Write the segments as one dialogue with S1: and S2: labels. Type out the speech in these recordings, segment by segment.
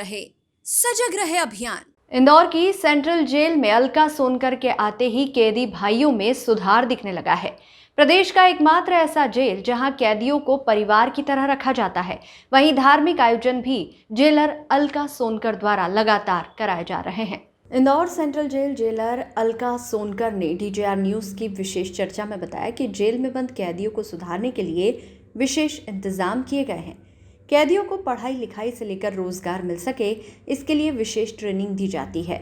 S1: रहे, सजग रहे अभियान।
S2: इंदौर की सेंट्रल जेल में अलका सोनकर के आते ही कैदी भाइयों में सुधार दिखने लगा है। प्रदेश का एकमात्र ऐसा जेल जहां कैदियों को परिवार की तरह रखा जाता है, वहीं धार्मिक आयोजन भी जेलर अलका सोनकर द्वारा लगातार कराए जा रहे हैं। Indore central jail jailer Alka Sonkar ने DJR न्यूज़ की विशेष चर्चा में बताया कि जेल में बंद कैदियों को सुधारने के लिए विशेष इंतजाम किए गए हैं। कैदियों को पढ़ाई लिखाई से लेकर रोजगार मिल सके, इसके लिए विशेष ट्रेनिंग दी जाती है।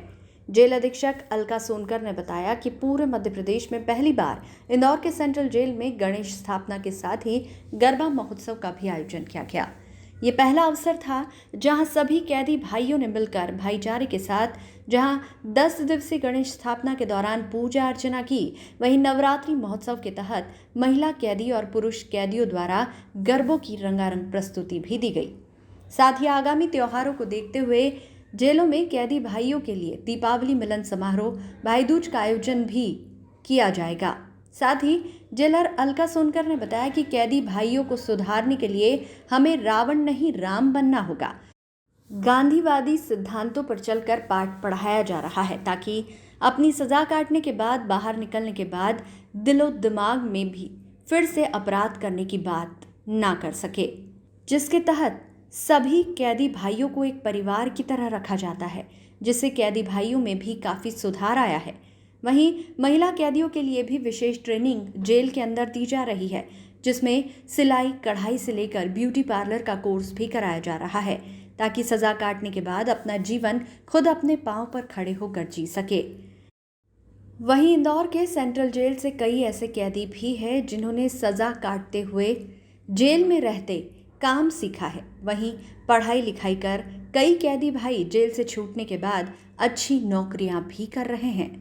S2: जेल अधीक्षक अलका सोनकर ने बताया कि पूरे मध्य प्रदेश में पहली बार इंदौर के सेंट्रल जेल में गणेश स्थापना के साथ ही गरबा महोत्सव का भी आयोजन किया गया। ये पहला अवसर था जहां सभी कैदी भाइयों ने मिलकर भाईचारे के साथ जहां 10 दिवसीय गणेश स्थापना के दौरान पूजा अर्चना की, वहीं नवरात्रि महोत्सव के तहत महिला कैदी और पुरुष कैदियों द्वारा गरबों की रंगारंग प्रस्तुति भी दी गई। साथ ही आगामी त्योहारों को देखते हुए जेलों में कैदी भाइयों के लिए दीपावली मिलन समारोह, भाई दूज का आयोजन भी किया जाएगा। साथ ही जेलर अलका सोनकर ने बताया कि कैदी भाइयों को सुधारने के लिए हमें रावण नहीं राम बनना होगा। गांधीवादी सिद्धांतों पर चलकर पाठ पढ़ाया जा रहा है ताकि अपनी सजा काटने के बाद बाहर निकलने के बाद दिलो दिमाग में भी फिर से अपराध करने की बात ना कर सके, जिसके तहत सभी कैदी भाइयों को एक परिवार की तरह रखा जाता है, जिससे कैदी भाइयों में भी काफ़ी सुधार आया है। वहीं महिला कैदियों के लिए भी विशेष ट्रेनिंग जेल के अंदर दी जा रही है, जिसमें सिलाई कढ़ाई से लेकर ब्यूटी पार्लर का कोर्स भी कराया जा रहा है ताकि सजा काटने के बाद अपना जीवन खुद अपने पांव पर खड़े होकर जी सके। वहीं इंदौर के सेंट्रल जेल से कई ऐसे कैदी भी हैं जिन्होंने सजा काटते हुए जेल में रहते काम सीखा है। वहीं पढ़ाई लिखाई कर कई कैदी भाई जेल से छूटने के बाद अच्छी नौकरियां भी कर रहे हैं।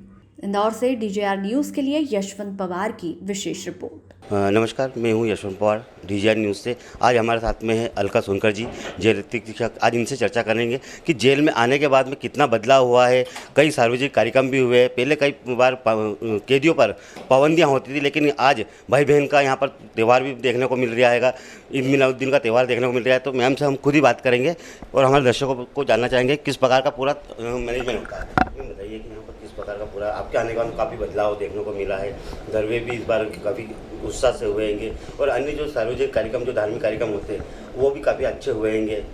S2: इंदौर से DJR न्यूज़ के लिए यशवंत पवार की विशेष रिपोर्ट।
S3: नमस्कार, मैं हूं यशवंत पवार DJR न्यूज़ से। आज हमारे साथ में है अलका सोनकर जी, जेल अधीक्षक। आज इनसे चर्चा करेंगे कि जेल में आने के बाद में कितना बदलाव हुआ है। कई सार्वजनिक कार्यक्रम भी हुए। पहले कई बार कैदियों पर पाबंदियां होती थी, लेकिन आज भाई बहन का यहाँ पर त्यौहार भी देखने को मिल रहा है। ईद मिलादुद्दीन का त्यौहार देखने को मिल रहा है। तो मैम से हम खुद ही बात करेंगे और हमारे दर्शकों को जानना चाहेंगे किस प्रकार का पूरा मैनेजमेंट होता है। बताइए कि यहाँ पर किस प्रकार का पूरा आपके आने के बाद काफ़ी बदलाव देखने को मिला है। गरबे भी इस बार काफ़ी उत्साह से हुएंगे और अन्य जो सार्वजनिक कार्यक्रम, जो धार्मिक कार्यक्रम होते हैं, वो भी काफ़ी अच्छे हुएंगे।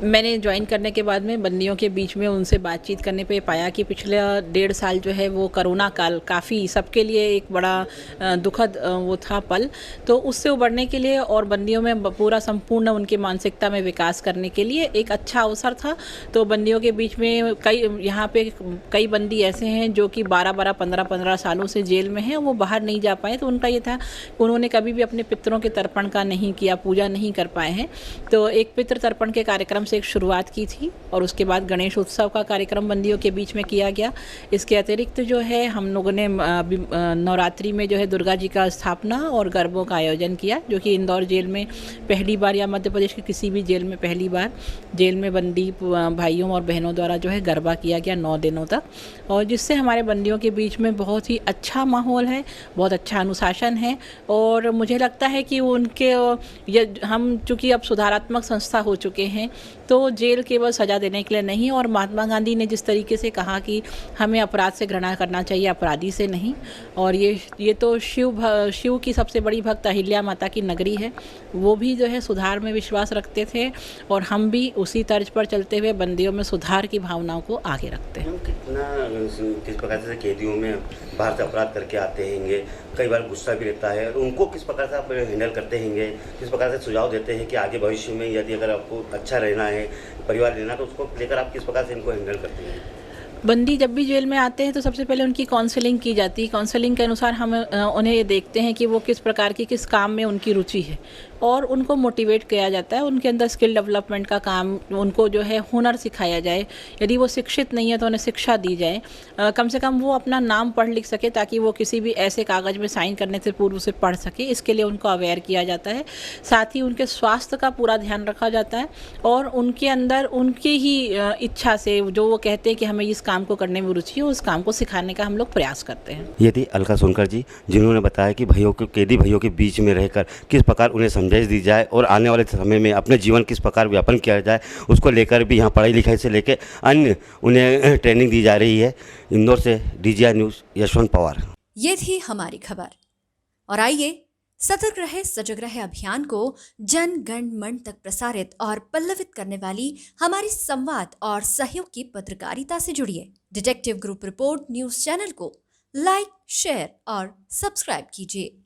S4: मैंने ज्वाइन करने के बाद में बंदियों के बीच में उनसे बातचीत करने पे पाया कि पिछले 1.5 साल जो है वो कोरोना काल काफ़ी सबके लिए एक बड़ा दुखद वो था पल। तो उससे उबरने के लिए और बंदियों में पूरा संपूर्ण उनके मानसिकता में विकास करने के लिए एक अच्छा अवसर था। तो बंदियों के बीच में यहाँ पे कई बंदी ऐसे हैं जो कि 12-12, 15-15 सालों से जेल में हैं, वो बाहर नहीं जा पाए। तो उनका ये था, उन्होंने कभी भी अपने पितरों के तर्पण का नहीं किया, पूजा नहीं कर पाए हैं। तो एक पितृ तर्पण के कार्यक्रम से एक शुरुआत की थी और उसके बाद गणेश उत्सव का कार्यक्रम बंदियों के बीच में किया गया। इसके अतिरिक्त जो है हम लोगों ने नवरात्रि में जो है दुर्गा जी का स्थापना और गरबों का आयोजन किया, जो कि इंदौर जेल में पहली बार या मध्य प्रदेश के किसी भी जेल में पहली बार जेल में बंदी भाइयों और बहनों द्वारा जो है गरबा किया गया 9 दिनों तक, और जिससे हमारे बंदियों के बीच में बहुत ही अच्छा माहौल है, बहुत अच्छा अनुशासन है। और मुझे लगता है कि उनके हम चूँकि अब सुधारात्मक संस्था हो चुके हैं, तो जेल केवल सज़ा देने के लिए नहीं। और महात्मा गांधी ने जिस तरीके से कहा कि हमें अपराध से घृणा करना चाहिए, अपराधी से नहीं। और ये तो शिव की सबसे बड़ी भक्त अहिल्या माता की नगरी है, वो भी जो है सुधार में विश्वास रखते थे और हम भी उसी तर्ज पर चलते हुए बंदियों में सुधार की भावनाओं को आगे रखते हैं।
S3: किस प्रकार से कैदियों में बाहर से अपराध करके आते हैंगे, कई बार गुस्सा भी रहता है, और उनको किस प्रकार से आप हैंडल करते हैंगे, किस प्रकार से सुझाव देते हैं कि आगे भविष्य में यदि अगर आपको अच्छा रहना है, परिवार लेना, तो उसको लेकर आप किस प्रकार से इनको हैंडल करते हैं?
S4: बंदी जब भी जेल में आते हैं तो सबसे पहले उनकी काउंसलिंग की जाती है। काउंसलिंग के अनुसार हम उन्हें ये देखते हैं कि वो किस प्रकार की किस काम में उनकी रुचि है और उनको मोटिवेट किया जाता है। उनके अंदर स्किल डेवलपमेंट का काम, उनको जो है हुनर सिखाया जाए। यदि वो शिक्षित नहीं है तो उन्हें शिक्षा दी जाए, कम से कम वो अपना नाम पढ़ लिख सके ताकि वो किसी भी ऐसे कागज़ में साइन करने से पूर्व उसे पढ़ सके। इसके लिए उनको अवेयर किया जाता है। साथ ही उनके स्वास्थ्य का पूरा ध्यान रखा जाता है और उनके अंदर उनकी ही इच्छा से जो वो कहते हैं कि हमें इस काम को करने में रुचि है उस काम को सिखाने का हम लोग प्रयास करते हैं।
S3: ये थी अलका सोनकर जी, जिन्होंने बताया कि कैदी भाइयों के बीच में रहकर किस प्रकार उन्हें समझाइश दी जाए और आने वाले समय में अपने जीवन किस प्रकार व्यापन किया जाए, उसको लेकर भी यहाँ पढ़ाई लिखाई से लेकर अन्य उन्हें ट्रेनिंग दी जा रही है। इंदौर से DGI न्यूज़ यशवंत पवार।
S1: ये थी हमारी खबर। और आइए सतर्क रहे सजग रहे अभियान को जन गण मन तक प्रसारित और पल्लवित करने वाली हमारी संवाद और सहयोग की पत्रकारिता से जुड़िए। Detective group report news channel को लाइक, शेयर और सब्सक्राइब कीजिए।